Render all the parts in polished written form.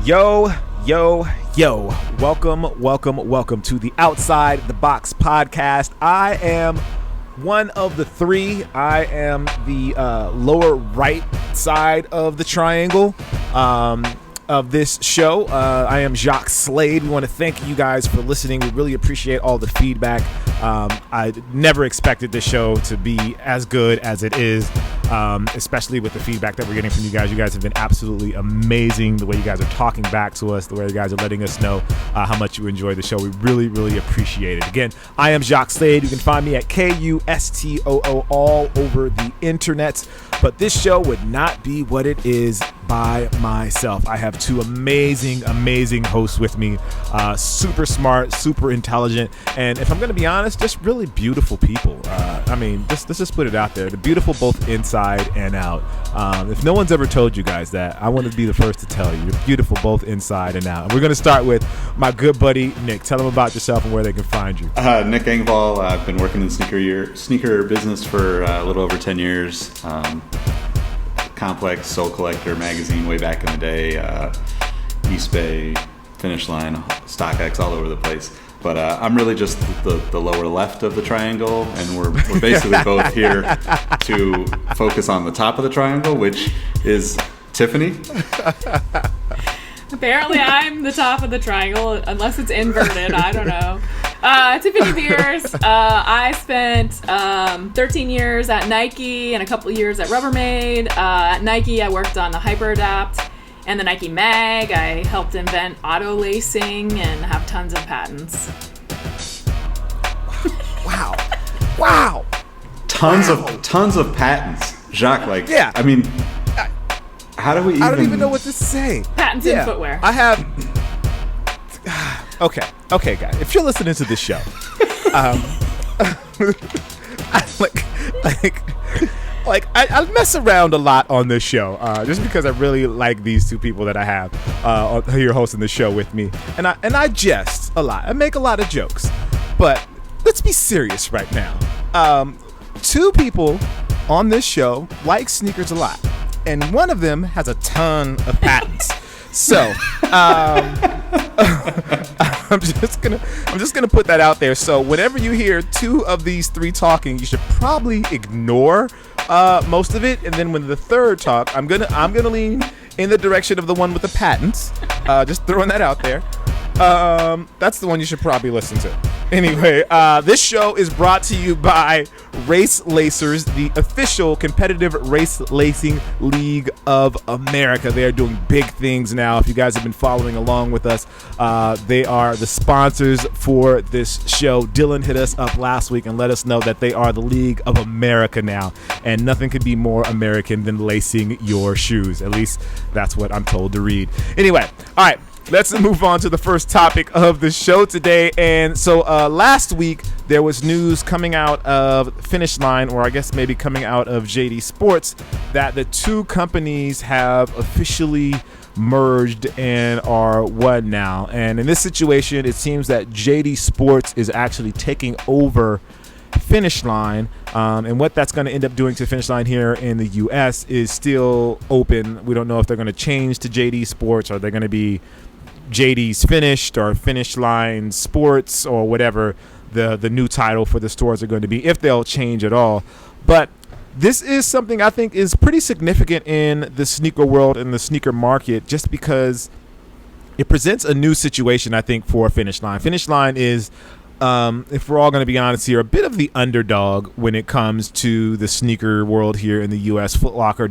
Yo, yo, yo. Welcome to the Outside the Box podcast. I am one of the three. I am the lower right side of the triangle of this show. I am Jacques Slade. We want to thank you guys for listening. We really appreciate all the feedback. I never expected this show to be as good as it is, especially with the feedback that we're getting from you guys. You guys have been absolutely amazing. The way you guys are talking back to us, the way you guys are letting us know how much you enjoy the show. We really, really appreciate it. Again, I am Jacques Slade. You can find me at KUSTOO all over the internet. But this show would not be what it is by myself. I have two amazing hosts with me. Super smart, super intelligent, and if I'm going to be honest, just really beautiful people. Let's just put it out there. They're beautiful both inside and out. If no one's ever told you guys that, I want to be the first to tell you. You're beautiful both inside and out. And we're going to start with my good buddy, Nick. Tell them about yourself and where they can find you. Nick Engvall. I've been working in the sneaker business for a little over 10 years. Complex, Soul Collector magazine way back in the day, East Bay, Finish Line, StockX, all over the place. But I'm really just the lower left of the triangle, and we're basically both here to focus on the top of the triangle, which is Tiffany. Apparently I'm the top of the triangle, unless it's inverted, I don't know. Tiffany Beers. I spent 13 years at Nike and a couple of years at Rubbermaid. At Nike, I worked on the HyperAdapt and the Nike Mag. I helped invent auto lacing and have tons of patents. Wow. Tons of patents. Jacques, yeah. I mean, how do we even... I don't even know what to say. Patents in footwear. I have... Okay, guys. If you're listening to this show, I mess around a lot on this show, just because I really like these two people that I have here hosting the show with me, and I jest a lot. I make a lot of jokes, but let's be serious right now. Two people on this show like sneakers a lot, and one of them has a ton of patents. So, I'm just gonna put that out there. So whenever you hear two of these three talking, you should probably ignore most of it, and then when the third talk, I'm gonna lean in the direction of the one with the patents. Just throwing that out there. That's the one you should probably listen to. Anyway, this show is brought to you by Race Lacers, the official competitive race lacing league of America. They are doing big things now. If you guys have been following along with us, they are the sponsors for this show. Dylan hit us up last week and let us know that they are the League of America now, and nothing could be more American than lacing your shoes. At least that's what I'm told to read. Anyway, all right. Let's move on to the first topic of the show today. And so last week, there was news coming out of Finish Line, or I guess maybe coming out of JD Sports, that the two companies have officially merged and are one now. And in this situation, it seems that JD Sports is actually taking over Finish Line, and what that's going to end up doing to Finish Line here in the U.S. is still open. We don't know if they're going to change to JD Sports, or they're going to be JD's Finished or Finish Line Sports, or whatever the new title for the stores are going to be, if they'll change at all. But this is something I think is pretty significant in the sneaker world and the sneaker market, just because it presents a new situation, I think, for Finish Line. Finish Line is, if we're all going to be honest here, a bit of the underdog when it comes to the sneaker world here in the U.S. Foot Locker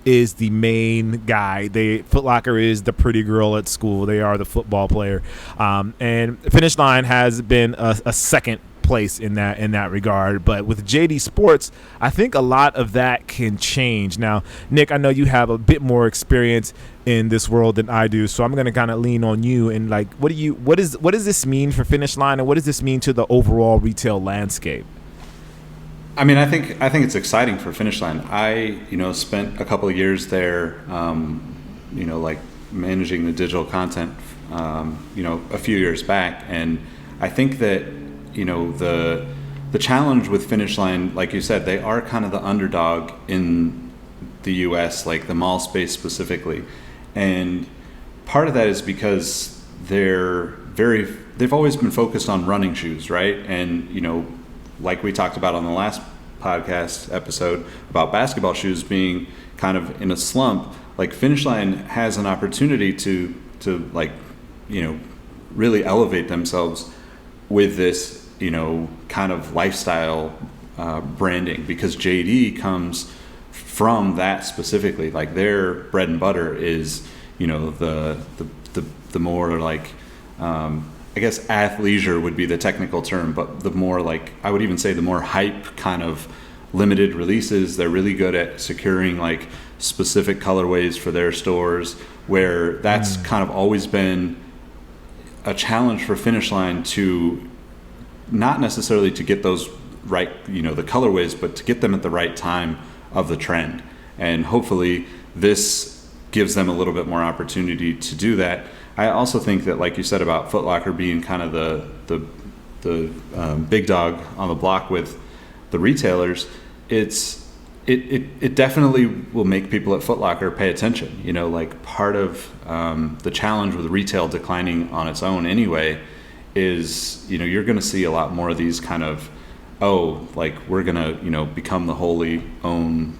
is the main guy. Foot Locker is the pretty girl at school. They are the football player. And Finish Line has been a second place in that regard. But with JD Sports, I think a lot of that can change. Now, Nick, I know you have a bit more experience in this world than I do, so I'm going to kind of lean on you. And like, what does this mean for Finish Line, and what does this mean to the overall retail landscape? I mean, I think it's exciting for Finish Line. I spent a couple of years there, like managing the digital content, a few years back, and I think that the challenge with Finish Line, like you said, they are kind of the underdog in the U.S., like the mall space specifically, and part of that is because they've always been focused on running shoes, right? And, like we talked about on the last podcast episode about basketball shoes being kind of in a slump, like Finish Line has an opportunity to like, really elevate themselves with this, kind of lifestyle branding, because JD comes from that specifically. Like their bread and butter is, the more like, I guess athleisure would be the technical term, but the more like, I would even say the more hype kind of limited releases. They're really good at securing like specific colorways for their stores, where that's kind of always been a challenge for Finish Line to not necessarily to get those right, the colorways, but to get them at the right time of the trend. And hopefully this gives them a little bit more opportunity to do that. I also think that, like you said about Foot Locker being kind of the big dog on the block with the retailers, it definitely will make people at Foot Locker pay attention. Like part of the challenge with retail declining on its own anyway is, you're going to see a lot more of these kind of, like we're going to, become the wholly owned,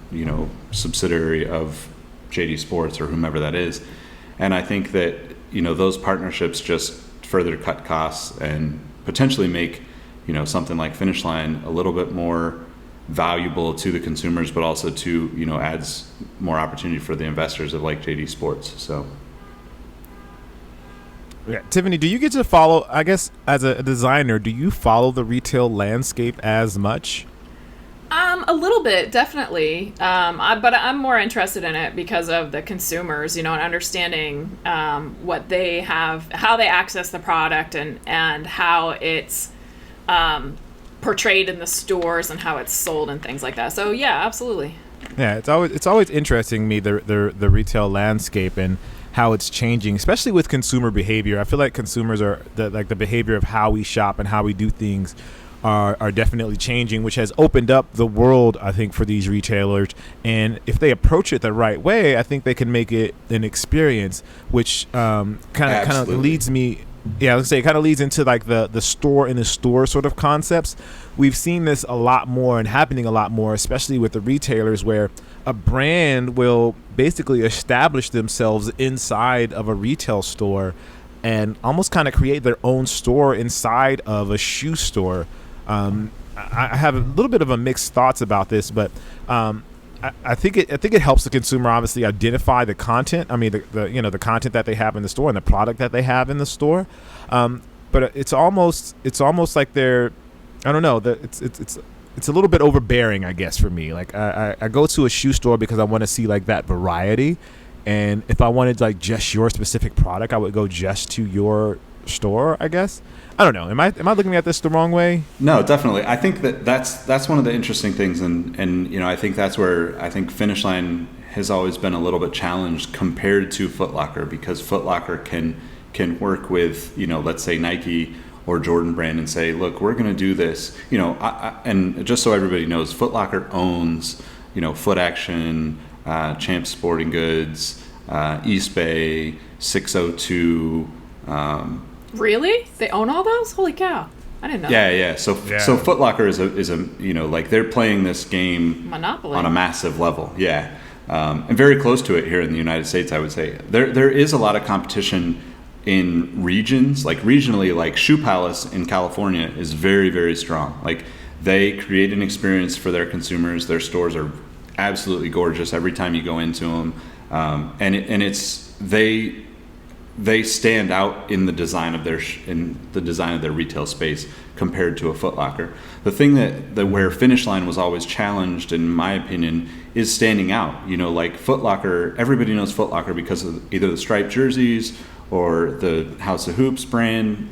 subsidiary of JD Sports or whomever that is. And I think that, those partnerships just further cut costs and potentially make, something like Finish Line a little bit more valuable to the consumers, but also to, adds more opportunity for the investors of like JD Sports. So. Yeah. Tiffany, do you get to follow, I guess, as a designer, do you follow the retail landscape as much? A little bit, definitely. But I'm more interested in it because of the consumers, and understanding what they have, how they access the product, and how it's portrayed in the stores and how it's sold and things like that. So yeah, absolutely. Yeah, it's always interesting me the retail landscape and how it's changing, especially with consumer behavior. I feel like consumers are the behavior of how we shop and how we do things are definitely changing, which has opened up the world, I think, for these retailers. And if they approach it the right way, I think they can make it an experience, which kind of leads me. Yeah, let's say it kind of leads into like the store in the store sort of concepts. We've seen this a lot more and happening a lot more, especially with the retailers, where a brand will basically establish themselves inside of a retail store and almost kind of create their own store inside of a shoe store. I have a little bit of a mixed thoughts about this, but I think it helps the consumer obviously identify the content. I mean, the content that they have in the store and the product that they have in the store. But it's almost like they're, I don't know, it's a little bit overbearing, I guess, for me. Like I go to a shoe store because I want to see like that variety, and if I wanted like just your specific product, I would go just to your store, I guess. I don't know. Am I looking at this the wrong way? No, definitely. I think that's one of the interesting things, and I think that's where I think Finish Line has always been a little bit challenged compared to Foot Locker, because Foot Locker can work with, let's say Nike or Jordan Brand and say, look, we're going to do this, and just so everybody knows, Foot Locker owns, Foot Action, Champs Sporting Goods, East Bay, 602. Really? They own all those? Holy cow! I didn't know. Yeah. So Foot Locker is a like they're playing this game monopoly on a massive level. Yeah, and very close to it here in the United States, I would say. There is a lot of competition in regions, like regionally, like Shoe Palace in California is very, very strong. Like they create an experience for their consumers. Their stores are absolutely gorgeous every time you go into them, and they stand out in the design of their retail space compared to a Foot Locker. The thing that where Finish Line was always challenged, in my opinion, is standing out. Like Foot Locker, everybody knows Foot Locker because of either the striped jerseys or the House of Hoops brand.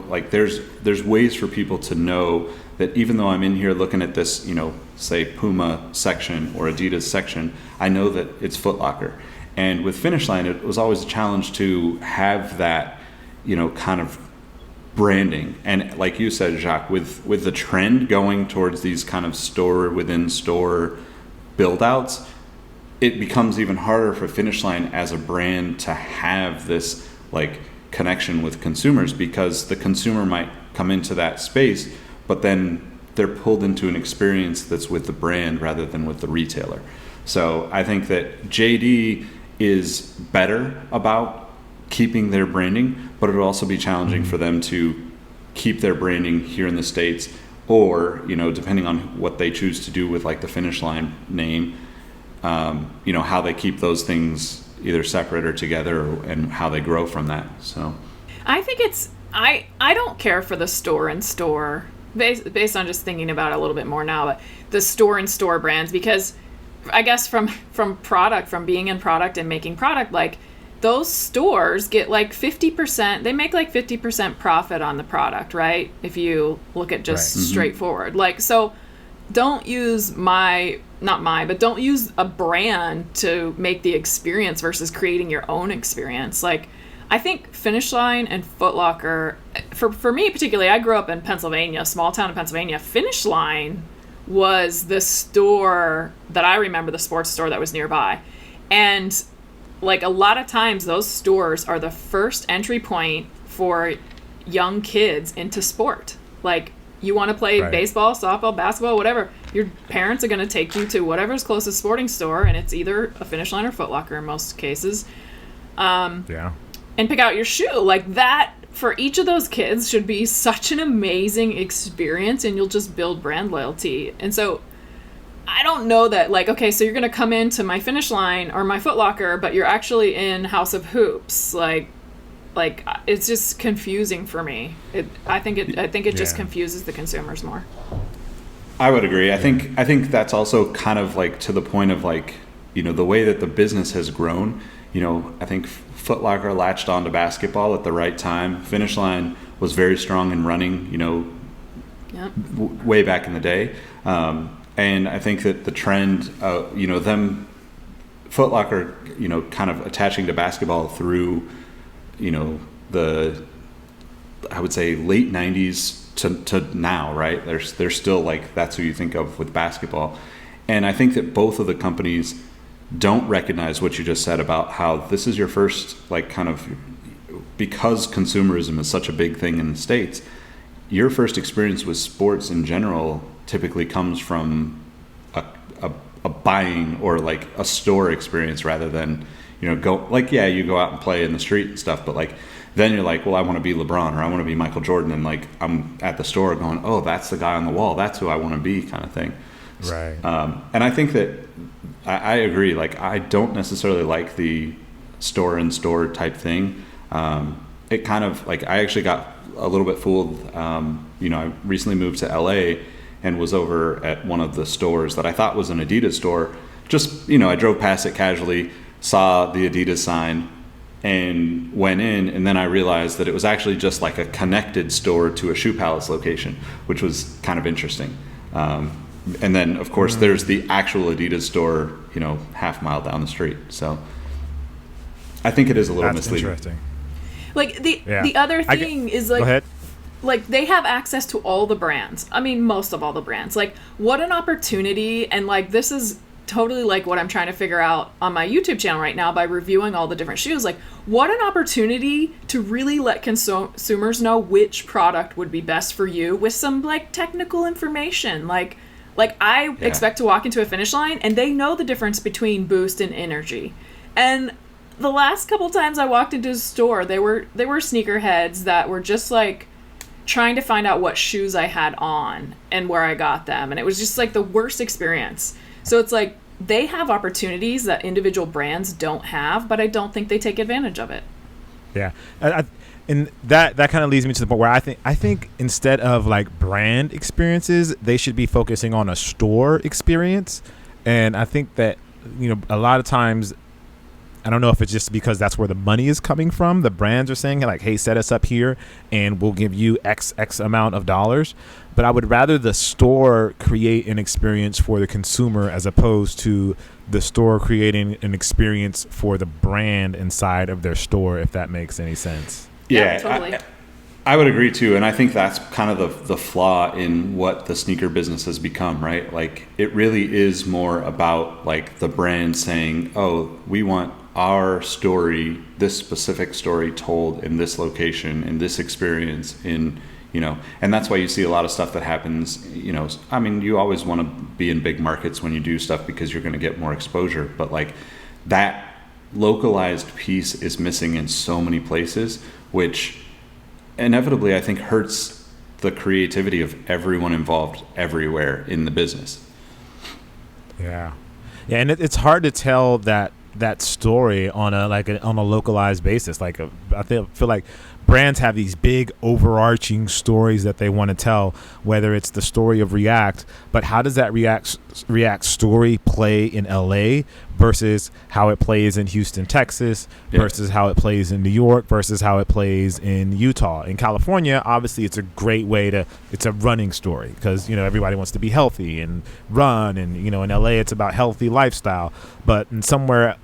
Like there's ways for people to know that even though I'm in here looking at this, say Puma section or Adidas section, I know that it's Foot Locker. And with Finish Line, it was always a challenge to have that, kind of branding. And like you said, Jacques, with the trend going towards these kind of store within store build outs, it becomes even harder for Finish Line as a brand to have this like connection with consumers, because the consumer might come into that space, but then they're pulled into an experience that's with the brand rather than with the retailer. So I think that JD is better about keeping their branding, but it would also be challenging for them to keep their branding here in the States, or, you know, depending on what they choose to do with like the Finish Line name, you know, how they keep those things either separate or together, and how they grow from that. So I think I don't care for the store-in-store, based on just thinking about it a little bit more now, but the store-in-store brands, because I guess from being in product and making product, like those stores get like 50%, they make like 50% profit on the product, right? If you look at just straightforward. Like, so don't use don't use a brand to make the experience versus creating your own experience. Like, I think Finish Line and Foot Locker, for me particularly, I grew up in Pennsylvania, small town in Pennsylvania. Finish Line was the store that I remember, the sports store that was nearby. And like a lot of times those stores are the first entry point for young kids into sport. Like, you want to play baseball, softball, basketball, whatever, your parents are going to take you to whatever's closest sporting store, and it's either a Finish Line or Foot Locker in most cases. And pick out your shoe. Like, that for each of those kids should be such an amazing experience, and you'll just build brand loyalty. And so I don't know that, like, okay, so you're going to come into my Finish Line or my Foot Locker, but you're actually in House of Hoops. Like it's just confusing for me. I think it just confuses the consumers more. I would agree. I think that's also kind of like to the point of like, you know, the way that the business has grown. You know, I think Foot Locker latched onto basketball at the right time. Finish Line was very strong in running, you know, way back in the day. And I think that the trend, you know, them, Foot Locker, you know, kind of attaching to basketball through, you know, I would say late 90s to now, right? They're still like, that's who you think of with basketball. And I think that both of the companies don't recognize what you just said about how this is your first, like, kind of, because consumerism is such a big thing in the States, your first experience with sports in general typically comes from a buying or like a store experience, rather than, you know, you go out and play in the street and stuff, but like then you're like, well, I want to be LeBron, or I want to be Michael Jordan, and like I'm at the store going, oh, that's the guy on the wall, that's who I want to be, kind of thing. Right. And I think that I agree. Like, I don't necessarily like the store-in-store type thing. It kind of like, I actually got a little bit fooled. You know, I recently moved to LA and was over at one of the stores that I thought was an Adidas store. Just, you know, I drove past it casually, saw the Adidas sign, and went in, and then I realized that it was actually just like a connected store to a Shoe Palace location, which was kind of interesting. And then, of course, there's the actual Adidas store, you know, half mile down the street. So I think it is a little misleading. Interesting. Like, the other thing is, like, go ahead. Like, they have access to all the brands. I mean, most of all the brands. Like, what an opportunity. And, like, this is totally, like, what I'm trying to figure out on my YouTube channel right now by reviewing all the different shoes. Like, what an opportunity to really let consumers know which product would be best for you with some, like, technical information. Like I expect to walk into a Finish Line, and they know the difference between Boost and Energy. And the last couple times I walked into a store, they were sneakerheads that were just, like, trying to find out what shoes I had on and where I got them. And it was just like the worst experience. So it's like, they have opportunities that individual brands don't have, but I don't think they take advantage of it. Yeah. And that kind of leads me to the point where I think instead of like brand experiences, they should be focusing on a store experience. And I think that, you know, a lot of times, I don't know if it's just because that's where the money is coming from. The brands are saying, like, hey, set us up here and we'll give you X amount of dollars. But I would rather the store create an experience for the consumer as opposed to the store creating an experience for the brand inside of their store, if that makes any sense. Yeah, totally. I would agree too, and I think that's kind of the flaw in what the sneaker business has become, right? Like it really is more about like the brand saying, "Oh, we want our story, this specific story told in this location, in this experience, in and that's why you see a lot of stuff that happens. I mean, you always want to be in big markets when you do stuff because you're going to get more exposure, but like that localized piece is missing in so many places, which inevitably I think hurts the creativity of everyone involved everywhere in the business. Yeah, and it's hard to tell that story on a localized basis. Like I feel like brands have these big overarching stories that they want to tell, whether it's the story of React, but how does that React story play in LA versus how it plays in Houston, Texas, versus how it plays in New York, versus how it plays in Utah. In California, obviously it's a great way it's a running story because, everybody wants to be healthy and run, and, in LA it's about healthy lifestyle. But in somewhere,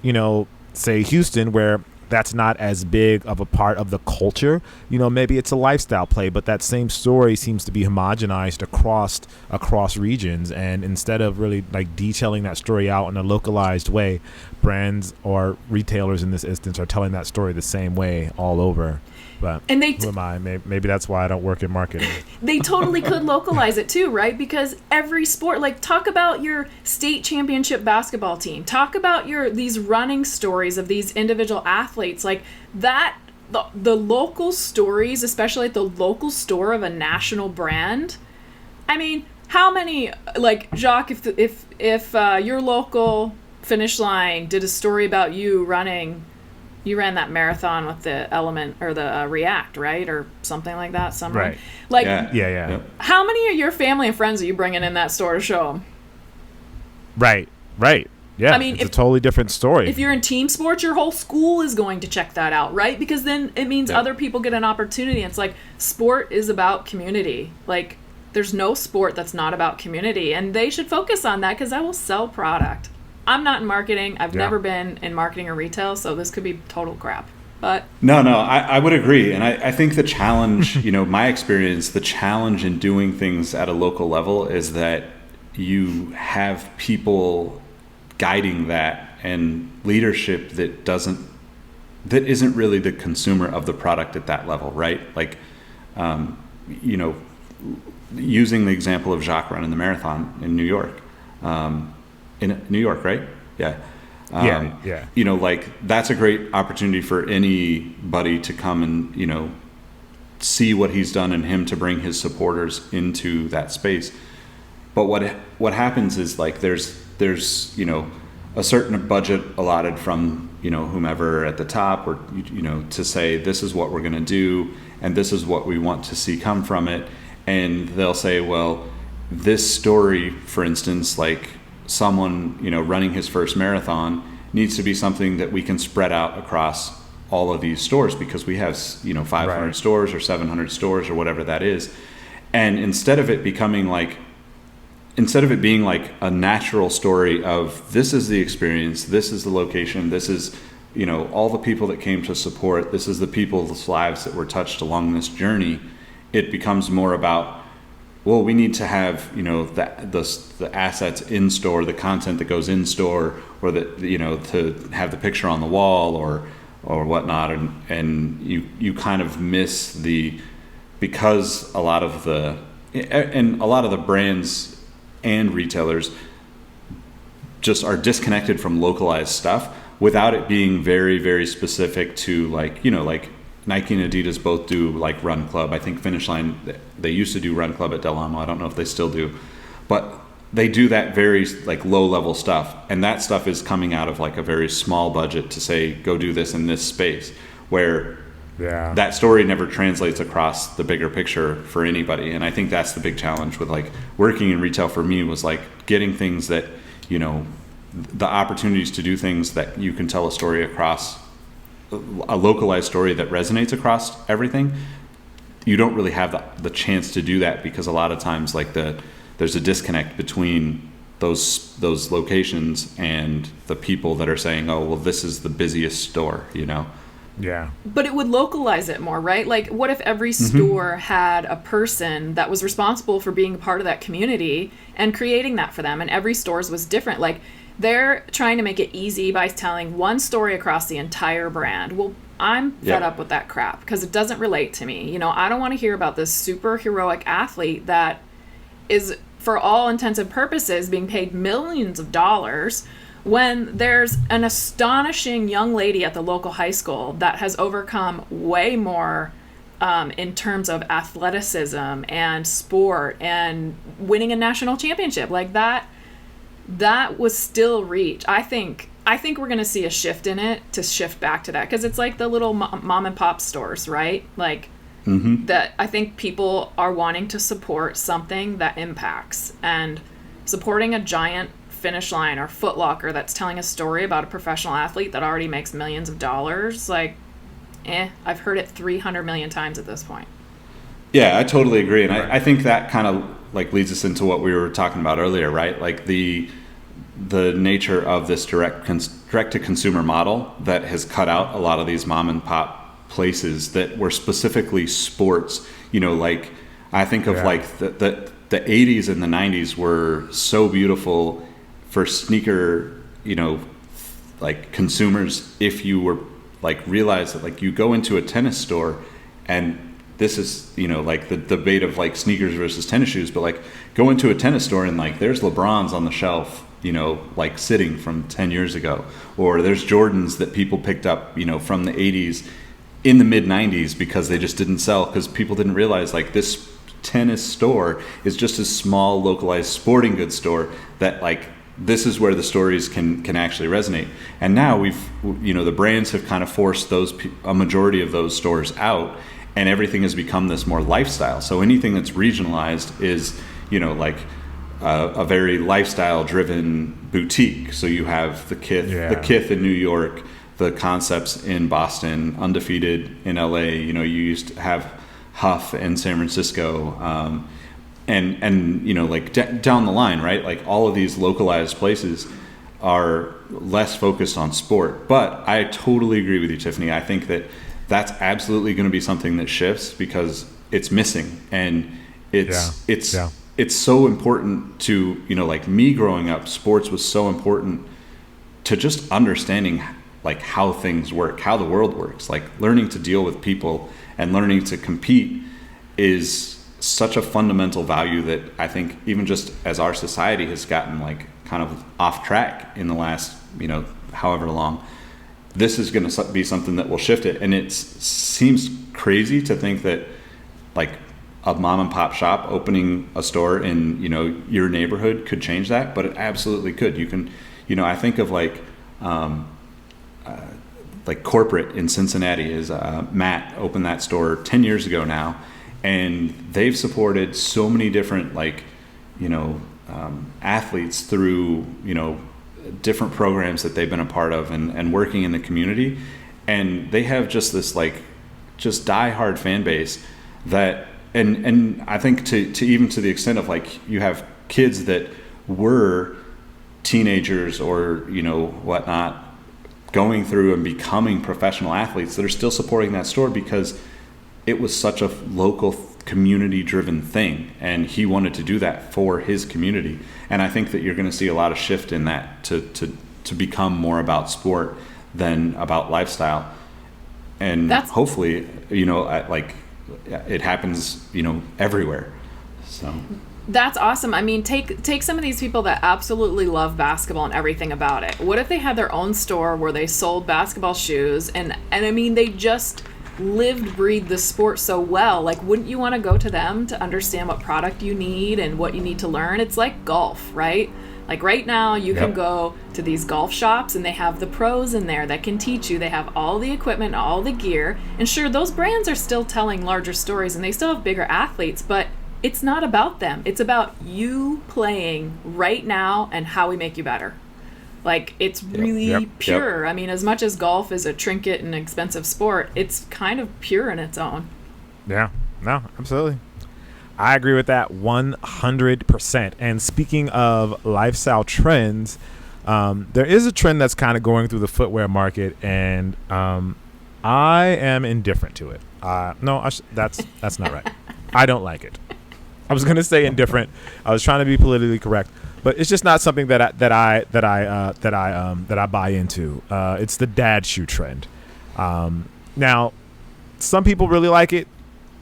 say Houston, where that's not as big of a part of the culture, maybe it's a lifestyle play, but that same story seems to be homogenized across regions. And instead of really like detailing that story out in a localized way, brands or retailers in this instance are telling that story the same way all over. But who am I? Maybe that's why I don't work in marketing. They totally could localize it too, right? Because every sport, like talk about your state championship basketball team, talk about these running stories of these individual athletes, like that. The local stories, especially at the local store of a national brand. I mean, how many, like Jacques, if your local Finish Line did a story about you running. You ran that marathon with the Element or the React, right, or something like that. Right. Like, yeah. How many of your family and friends are you bringing in that store to show them? Right. Yeah. I mean, it's a totally different story. If you're in team sports, your whole school is going to check that out, right? Because then it means other people get an opportunity. It's like sport is about community. Like, there's no sport that's not about community, and they should focus on that because that will sell product. I'm not in marketing. I've never been in marketing or retail, so this could be total crap. But no, I would agree. And I think the challenge, my experience, the challenge in doing things at a local level is that you have people guiding that and leadership that isn't really the consumer of the product at that level, right? Like, using the example of Jacques running the marathon in New York. In New York, right? Yeah. Yeah. Like that's a great opportunity for anybody to come and, see what he's done and him to bring his supporters into that space. But what happens is like there's a certain budget allotted from, whomever at the top or, to say this is what we're going to do and this is what we want to see come from it. And they'll say, well, this story, for instance, like someone, running his first marathon needs to be something that we can spread out across all of these stores because we have, 500 stores or 700 stores or whatever that is. And instead of it being like a natural story of this is the experience, this is the location, this is, all the people that came to support, this is the people's lives that were touched along this journey, it becomes more about, well, we need to have, the assets in store, the content that goes in store, or that, to have the picture on the wall or whatnot. And you kind of miss because a lot of the brands and retailers just are disconnected from localized stuff without it being very, very specific to like Nike and Adidas both do like Run Club. I think Finish Line, they used to do Run Club at Del Amo. I don't know if they still do, but they do that very like low level stuff. And that stuff is coming out of like a very small budget to say, go do this in this space where that story never translates across the bigger picture for anybody. And I think that's the big challenge with like working in retail for me was like getting things that, the opportunities to do things that you can tell a story across a localized story that resonates across everything. You don't really have the chance to do that because a lot of times like there's a disconnect between those locations and the people that are saying, oh, well, this is the busiest store, Yeah. But it would localize it more, right? Like, what if every store had a person that was responsible for being a part of that community and creating that for them, and every store's was different? Like, they're trying to make it easy by telling one story across the entire brand. Well, I'm fed up with that crap because it doesn't relate to me. You know, I don't want to hear about this super heroic athlete that is, for all intents and purposes, being paid millions of dollars when there's an astonishing young lady at the local high school that has overcome way more in terms of athleticism and sport and winning a national championship. Like, that was still reach. I think we're going to see a shift in it to shift back to that, because it's like the little mom and pop stores, right? Like, that I think people are wanting to support something that impacts, and supporting a giant Finish Line or Foot Locker that's telling a story about a professional athlete that already makes millions of dollars, like, I've heard it 300 million times at this point. Yeah, I totally agree. And I think that kind of like leads us into what we were talking about earlier, right? Like the nature of this direct to consumer model that has cut out a lot of these mom and pop places that were specifically sports. You know, like I think of like the 80s and the 90s were so beautiful for sneaker, you know, like consumers. If you were like realize that like you go into a tennis store, and this is, you know, like the debate of like sneakers versus tennis shoes, but like go into a tennis store and like there's LeBrons on the shelf, you know, like sitting from 10 years ago, or there's Jordans that people picked up, you know, from the 80s in the mid 90s because they just didn't sell, because people didn't realize like this tennis store is just a small localized sporting goods store that like this is where the stories can actually resonate. And now we've, you know, the brands have kind of forced a majority of those stores out, and everything has become this more lifestyle. So anything that's regionalized is, you know, like a very lifestyle driven boutique. So you have the Kith in New York, the Concepts in Boston, Undefeated in LA. You know, you used to have Huff in San Francisco, and you know, like down the line, right? Like all of these localized places are less focused on sport. But I totally agree with you, Tiffany. I think that that's absolutely going to be something that shifts because it's missing, and it's so important to, you know, like me growing up, sports was so important to just understanding like how things work, how the world works, like learning to deal with people and learning to compete is such a fundamental value that I think even just as our society has gotten like kind of off track in the last, you know, however long, this is going to be something that will shift it. And it seems crazy to think that like a mom and pop shop opening a store in, you know, your neighborhood could change that, but it absolutely could. You can, you know, I think of like corporate in Cincinnati is Matt opened that store 10 years ago now, and they've supported so many different like, you know, athletes through, you know, different programs that they've been a part of and working in the community. And they have just this like just diehard fan base that, and I think to even to the extent of like you have kids that were teenagers or, you know, whatnot, going through and becoming professional athletes that are still supporting that store because it was such a local community driven thing, and he wanted to do that for his community. And I think that you're going to see a lot of shift in that to become more about sport than about lifestyle. And hopefully, you know, like it happens, you know, everywhere. So that's awesome. I mean, take some of these people that absolutely love basketball and everything about it. What if they had their own store where they sold basketball shoes and I mean, they just lived, breathed the sport so well? Like, wouldn't you want to go to them to understand what product you need and what you need to learn? It's like golf, right? Like right now you can go to these golf shops and they have the pros in there that can teach you. They have all the equipment, all the gear. And sure, those brands are still telling larger stories and they still have bigger athletes, but it's not about them. It's about you playing right now and how we make you better. Like, it's really pure. I mean, as much as golf is a trinket and expensive sport, it's kind of pure in its own. Yeah, no, absolutely. I agree with that 100%. And speaking of lifestyle trends, there is a trend that's kind of going through the footwear market, and I am indifferent to it. No, that's not right. I don't like it. I was gonna say indifferent. I was trying to be politically correct, but it's just not something that I buy into. It's the dad shoe trend. Now, some people really like it.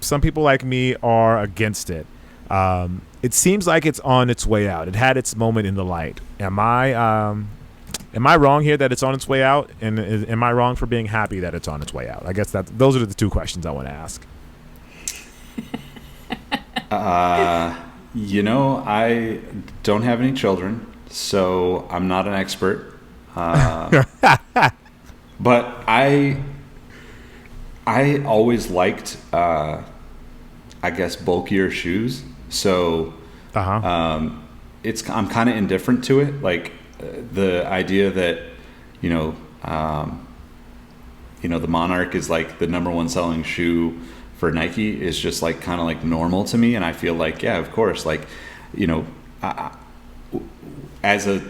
Some people like me are against it. It seems like it's on its way out. It had its moment in the light. Am I wrong here that it's on its way out? And am I wrong for being happy that it's on its way out? I guess those are the two questions I want to ask. I don't have any children, so I'm not an expert. But I always liked, I guess, bulkier shoes. So I'm kind of indifferent to it. Like the idea that, the Monarch is like the number one selling shoe for Nike is just like kind of like normal to me. And I feel like, yeah, of course, like, as a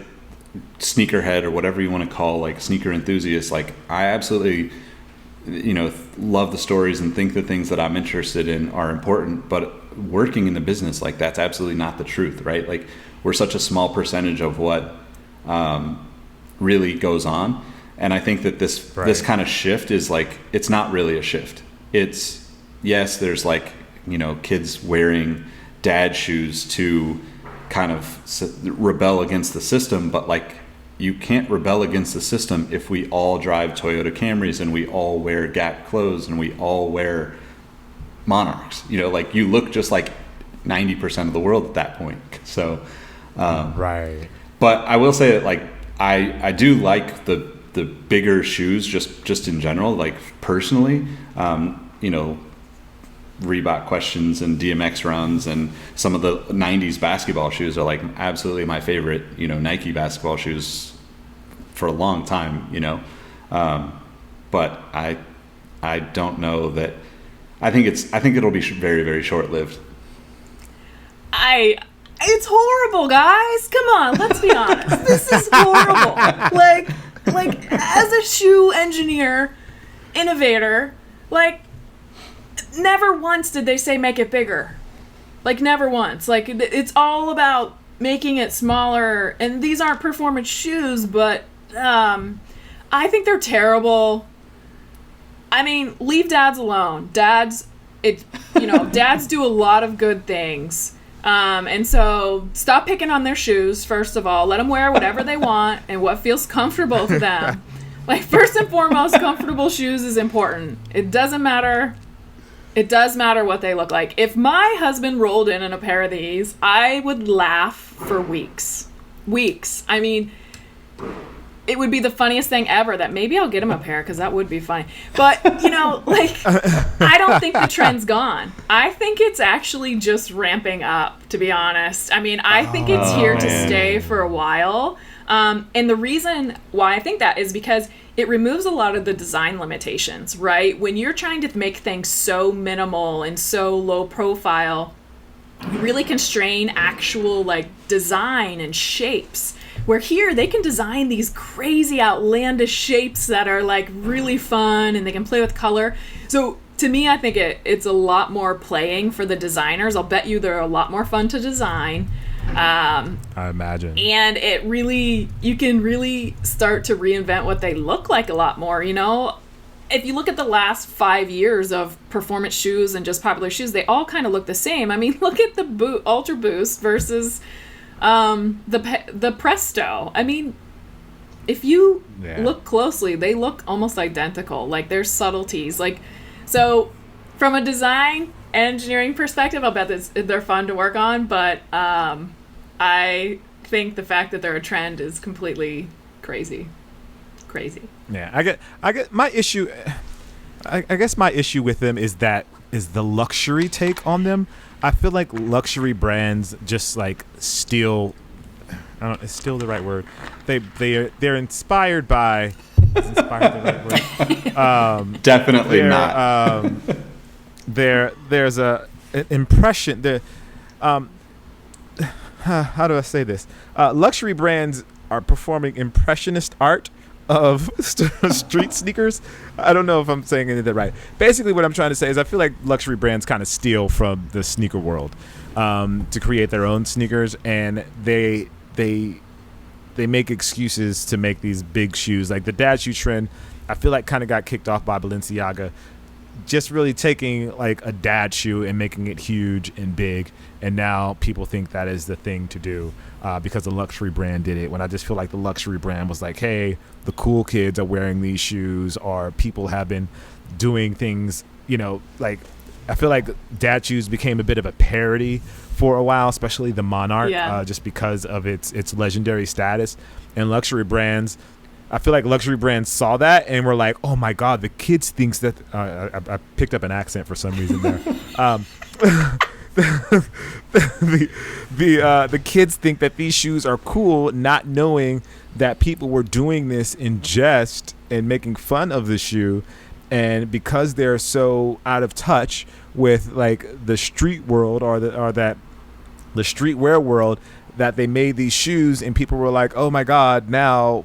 sneakerhead or whatever you want to call like sneaker enthusiast, like I absolutely love the stories and think the things that I'm interested in are important, but working in the business, like that's absolutely not the truth, right? Like we're such a small percentage of what really goes on. And I think that this kind of shift is like, it's not really a shift. It's, yes, there's like, kids wearing dad shoes to kind of rebel against the system, but like you can't rebel against the system if we all drive Toyota Camrys and we all wear Gap clothes and we all wear Monarchs. Like you look just like 90% of the world at that point. So, right. But I will say that like I do like the bigger shoes just in general. Like personally, Reebok Questions and DMX runs and some of the 90s basketball shoes are like absolutely my favorite, Nike basketball shoes for a long time, but I don't know that. I think it'll be very, very short lived. It's horrible, guys. Come on, let's be honest. This is horrible. Like as a shoe engineer, innovator, like never once did they say make it bigger. Like never once. Like it's all about making it smaller. And these aren't performance shoes, but I think they're terrible. I mean, leave dads alone. Dads do a lot of good things. And so stop picking on their shoes, first of all. Let them wear whatever they want and what feels comfortable to them. Like, first and foremost, comfortable shoes is important. It doesn't matter. It does matter what they look like. If my husband rolled in a pair of these, I would laugh for weeks. Weeks. I mean, it would be the funniest thing ever that maybe I'll get him a pair because that would be funny. But, I don't think the trend's gone. I think it's actually just ramping up, to be honest. I mean, I think it's here to stay for a while. And the reason why I think that is because it removes a lot of the design limitations, right? When you're trying to make things so minimal and so low profile, you really constrain actual design and shapes. Where here they can design these crazy outlandish shapes that are really fun and they can play with color. So to me, I think it's a lot more playing for the designers. I'll bet you they're a lot more fun to design. I imagine. And you can really start to reinvent what they look like a lot more, If you look at the last 5 years of performance shoes and just popular shoes, they all kind of look the same. I mean, look at the Ultra Boost versus the Presto. I mean, if you look closely, they look almost identical. There's subtleties. So from a design engineering perspective, I'll bet they're fun to work on, but I think the fact that they're a trend is completely crazy. Yeah, I get my issue. I guess my issue with them is the luxury take on them. I feel like luxury brands just steal. Is still the right word? They're inspired by. Is inspired the right word? Definitely not. There's an impression. How do I say this? Luxury brands are performing impressionist art of street sneakers. I don't know if I'm saying any of that right. Basically, what I'm trying to say is I feel like luxury brands kind of steal from the sneaker world to create their own sneakers, and they make excuses to make these big shoes. Like the dad shoe trend, I feel like kind of got kicked off by Balenciaga, just really taking like a dad shoe and making it huge and big, and now people think that is the thing to do because the luxury brand did it, when I just feel like the luxury brand was like, hey, the cool kids are wearing these shoes, or people have been doing things, like I feel like dad shoes became a bit of a parody for a while, especially the Monarch, just because of its legendary status. And luxury brands, I feel like luxury brands saw that and were like, oh my God, the kids thinks that I picked up an accent for some reason there. The kids think that these shoes are cool, not knowing that people were doing this in jest and making fun of the shoe. And because they're so out of touch with like the street world or the streetwear world, that they made these shoes and people were like, oh my God, now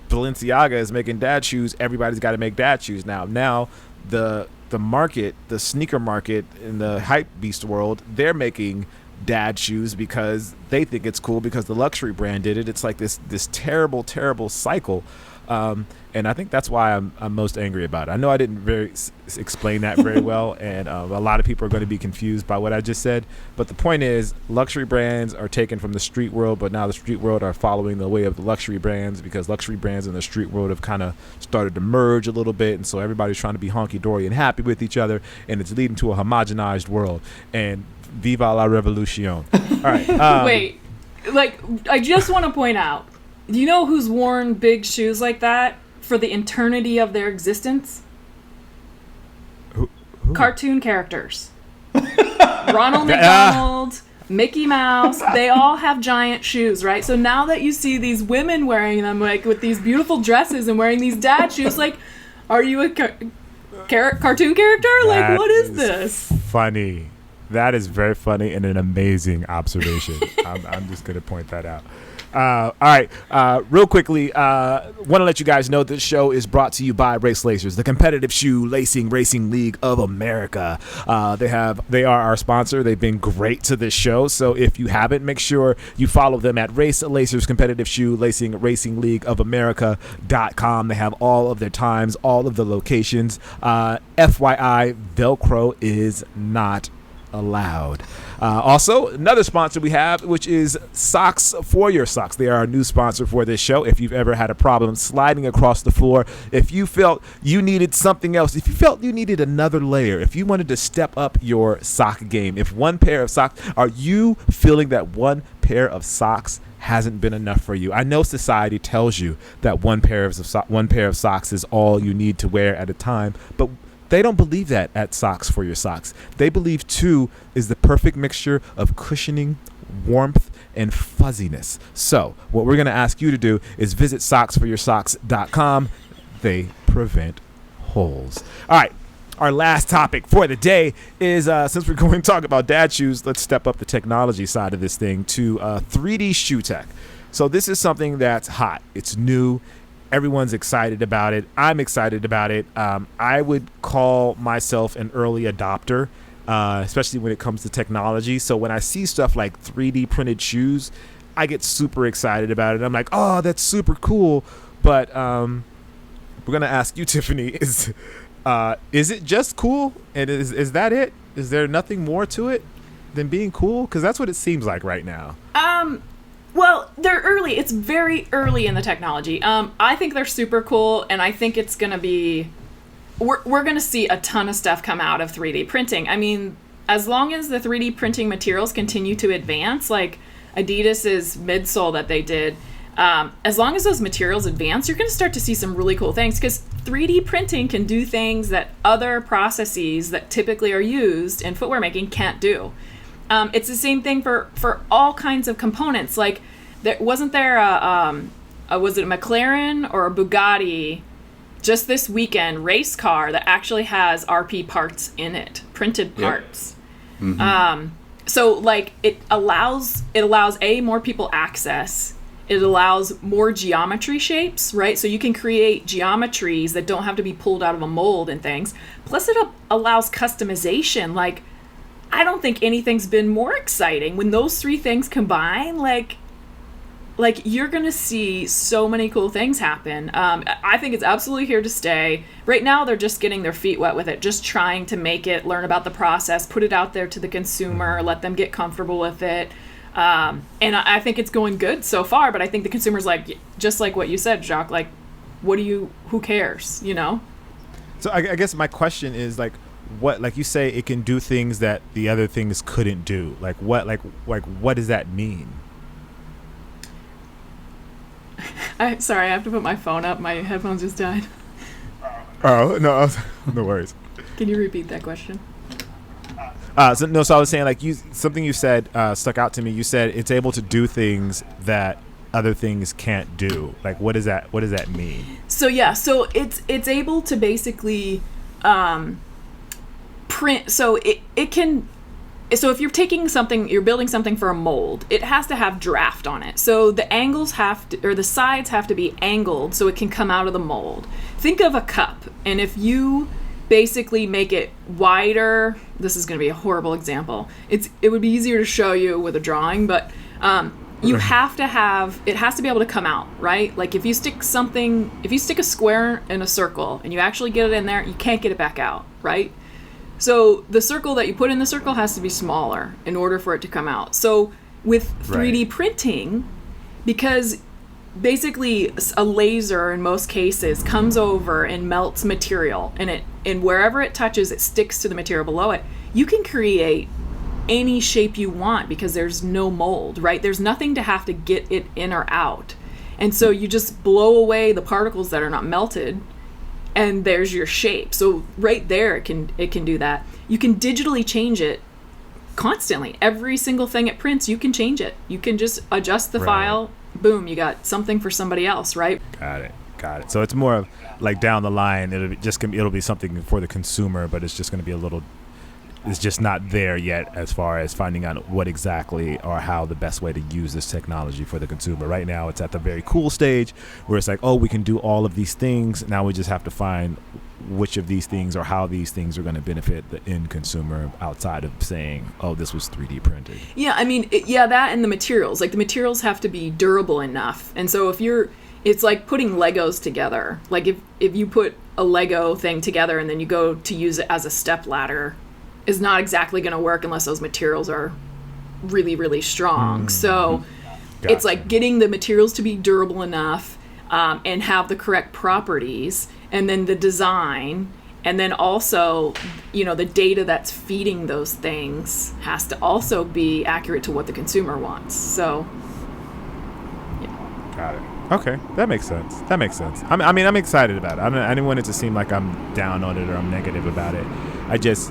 Balenciaga is making dad shoes. Everybody's got to make dad shoes now. Now the market, the sneaker market in the hype beast world, they're making dad shoes because they think it's cool because the luxury brand did it. It's like this terrible cycle. And I think that's why I'm most angry about it. I know I didn't explain that very well, and a lot of people are going to be confused by what I just said. But the point is, luxury brands are taken from the street world, but now the street world are following the way of the luxury brands, because luxury brands and the street world have kind of started to merge a little bit, and so everybody's trying to be honky-dory and happy with each other, and it's leading to a homogenized world. And viva la revolution. All right. Wait, I just want to point out, do you know who's worn big shoes like that for the eternity of their existence? Who? Cartoon characters. Ronald McDonald, Mickey Mouse, they all have giant shoes, right? So now that you see these women wearing them, like with these beautiful dresses and wearing these dad shoes, like, are you a cartoon character? Like, what is this? Funny. That is very funny and an amazing observation. I'm just going to point that out. All right. Real quickly, want to let you guys know this show is brought to you by Race Lacers, the competitive shoe lacing racing league of America. They are our sponsor. They've been great to this show. So if you haven't, make sure you follow them at Race Lacers competitive shoe lacing racing league of America.com. They have all of their times, all of the locations. FYI, Velcro is not allowed. Also, another sponsor we have, which is Socks for Your Socks. They are our new sponsor for this show. If you've ever had a problem sliding across the floor, if you felt you needed something else, if you felt you needed another layer, if you wanted to step up your sock game, if one pair of socks, are you feeling that one pair of socks hasn't been enough for you? I know society tells you that one pair of socks is all you need to wear at a time, but they don't believe that at Socks for Your Socks. They believe two is the perfect mixture of cushioning, warmth, and fuzziness. So what we're going to ask you to do is visit socksforyoursocks.com. They prevent holes. All right. Our last topic for the day is, since we're going to talk about dad shoes, let's step up the technology side of this thing to 3D shoe tech. So this is something that's hot. It's new. Everyone's excited about it. I'm excited about it. I would call myself an early adopter, especially when it comes to technology. So when I see stuff like 3D printed shoes, I get super excited about it. I'm like, oh, that's super cool. But we're going to ask you, Tiffany, is it just cool? And is that it? Is there nothing more to it than being cool? Because that's what it seems like right now. Well, they're early. It's very early in the technology. I think they're super cool, and I think it's going to be... We're going to see a ton of stuff come out of 3D printing. I mean, as long as the 3D printing materials continue to advance, like Adidas's midsole that they did, as long as those materials advance, you're going to start to see some really cool things, because 3D printing can do things that other processes that typically are used in footwear making can't do. It's the same thing for all kinds of components. Like, wasn't there was it a McLaren or a Bugatti just this weekend race car that actually has RP parts in it, printed parts? Yep. Mm-hmm. So like it allows more people access, It allows more geometry shapes, right? So you can create geometries that don't have to be pulled out of a mold and things. Plus it allows customization. Like, I don't think anything's been more exciting when those three things combine. Like you're gonna see so many cool things happen. I think it's absolutely here to stay. Right now, they're just getting their feet wet with it, just trying to make it, learn about the process, put it out there to the consumer, let them get comfortable with it. And I think it's going good so far. But I think the consumer's like, just like what you said, Jacques. Like, who cares? You know. So I guess my question is like, what, like you say, it can do things that the other things couldn't do. Like what does that mean? Sorry, I have to put my phone up. My headphones just died. Oh, no, no worries. Can you repeat that question? So I was saying, like, something you said stuck out to me. You said it's able to do things that other things can't do. Like, what does that mean? So it's able to basically print. So it can. So if you're building something for a mold, it has to have draft on it. So the angles the sides have to be angled so it can come out of the mold. Think of a cup, and if you basically make it wider, this is going to be a horrible example. It would be easier to show you with a drawing, but it has to be able to come out, right? Like if you stick a square in a circle and you actually get it in there, you can't get it back out, right? So the circle that you put in the circle has to be smaller in order for it to come out. So with 3D printing, because basically a laser in most cases comes over and melts material, and wherever it touches, it sticks to the material below it. You can create any shape you want because there's no mold, right? There's nothing to have to get it in or out. And so you just blow away the particles that are not melted, and there's your shape. So right there, it can do that. You can digitally change it constantly. Every single thing it prints, you can change it. You can just adjust the file. Boom, you got something for somebody else, right? Got it. So it's more of like down the line, it'll be something for the consumer, but it's just going to be it's just not there yet as far as finding out what exactly or how the best way to use this technology for the consumer. Right now, it's at the very cool stage where it's like, oh, we can do all of these things. Now we just have to find which of these things or how these things are going to benefit the end consumer outside of saying, oh, this was 3D printed. Yeah, I mean, that and the materials. Like the materials have to be durable enough. And so it's like putting Legos together. Like if you put a Lego thing together and then you go to use it as a step ladder, is not exactly going to work unless those materials are really, really strong. So Gotcha. It's like getting the materials to be durable enough and have the correct properties, and then the design, and then also, the data that's feeding those things has to also be accurate to what the consumer wants. So, yeah. Got it. Okay, that makes sense. I mean, I'm excited about it. I didn't want it to seem like I'm down on it or I'm negative about it. I guess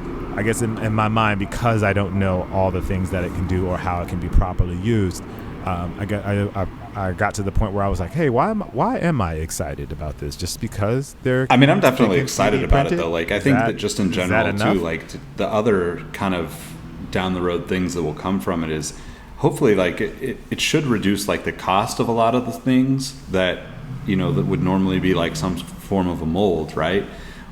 in my mind, because I don't know all the things that it can do or how it can be properly used, I got to the point where I was like, hey, why am I excited about this? Just because they're... I mean, I'm definitely excited about it, though. Like, I think that just in is general, that too, like the other kind of down the road things that will come from it is hopefully, like, it should reduce, like, the cost of a lot of the things that, that would normally be, like, some form of a mold, right?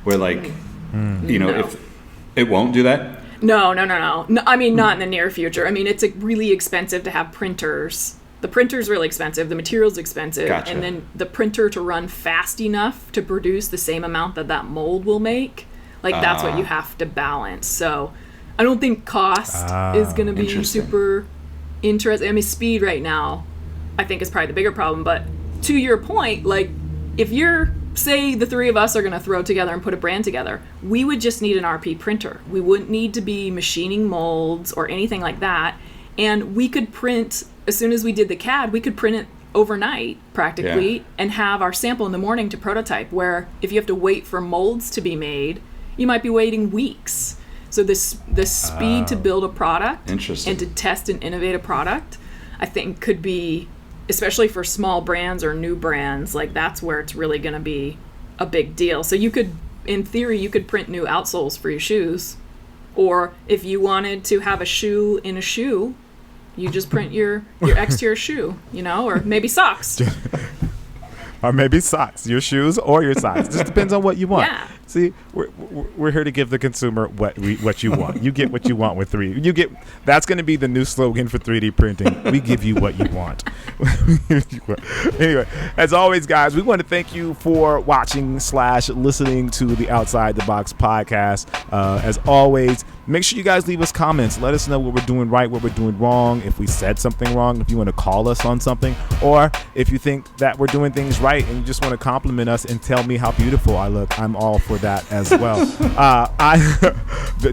Where, like, if it won't do that? No. I mean, not in the near future. I mean, it's really expensive to have printers. The printer's really expensive. The material's expensive. Gotcha. And then the printer to run fast enough to produce the same amount that mold will make. Like, that's what you have to balance. So I don't think cost is going to be super interesting. I mean, speed right now, I think, is probably the bigger problem. But to your point, like, if say the three of us are going to throw together and put a brand together, we would just need an RP printer. We wouldn't need to be machining molds or anything like that. And we could print, as soon as we did the CAD, we could print it overnight practically and have our sample in the morning to prototype, where if you have to wait for molds to be made, you might be waiting weeks. So the speed to build a product and to test and innovate a product, I think could be, especially for small brands or new brands, like that's where it's really going to be a big deal. So in theory, you could print new outsoles for your shoes. Or if you wanted to have a shoe in a shoe, You just print your exterior shoe, or maybe socks. Or maybe socks, your shoes or your socks. Just depends on what you want. Yeah. See, we're here to give the consumer what you want. You get what you want with 3D. That's going to be the new slogan for 3D printing. We give you what you want. Anyway, as always, guys, we want to thank you for watching / listening to the Outside the Box podcast. As always, make sure you guys leave us comments. Let us know what we're doing right, what we're doing wrong. If we said something wrong, if you want to call us on something, or if you think that we're doing things right and you just want to compliment us and tell me how beautiful I look, I'm all for that as well.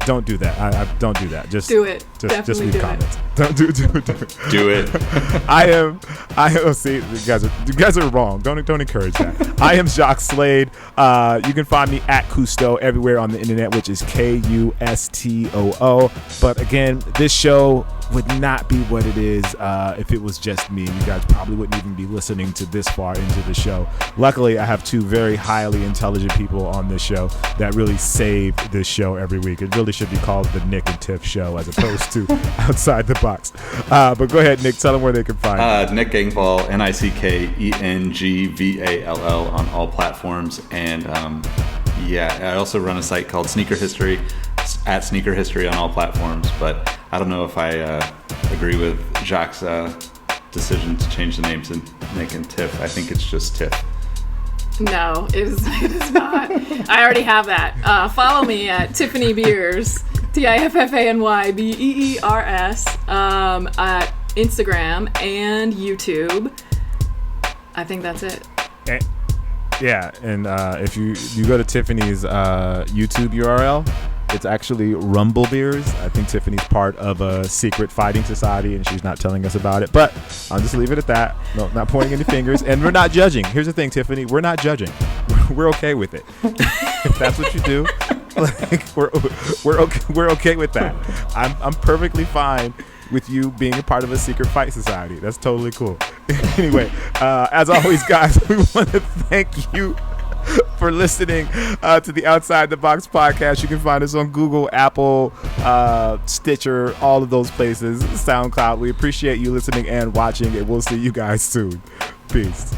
Don't do that. I don't do that. Just do it. Just leave comments. It. Don't do it. Do it. See, you guys are wrong. Don't encourage that. I am Jacques Slade. You can find me at Cousteau everywhere on the internet, which is Kustoo. But again, this show would not be what it is if it was just me. You guys probably wouldn't even be listening to this far into the show. Luckily, I have two very highly intelligent people on this show that really save this show every week. It really should be called the Nick and Tiff Show as opposed to Outside the Box. But go ahead, Nick. Tell them where they can find you. Nick Engvall, NickEngvall on all platforms. And I also run a site called Sneaker History, at Sneaker History on all platforms. But I don't know if I agree with Jacques' decision to change the names to Nick and Tiff. I think it's just Tiff. No, it is not. I already have that. Follow me at Tiffany Beers, TIFFANYBEERS, at Instagram and YouTube. I think that's it. Yeah, and if you go to Tiffany's YouTube URL, it's actually Rumble Beers. I think Tiffany's part of a secret fighting society, and she's not telling us about it. But I'll just leave it at that. No, not pointing any fingers, and we're not judging. Here's the thing, Tiffany, we're not judging. We're okay with it. If that's what you do, we're okay with that. I'm perfectly fine with you being a part of a secret fight society. That's totally cool. Anyway, as always, guys, we want to thank you for listening to the Outside the Box podcast. You can find us on Google, Apple, Stitcher, all of those places, SoundCloud. We appreciate you listening and watching, and we'll see you guys soon. Peace.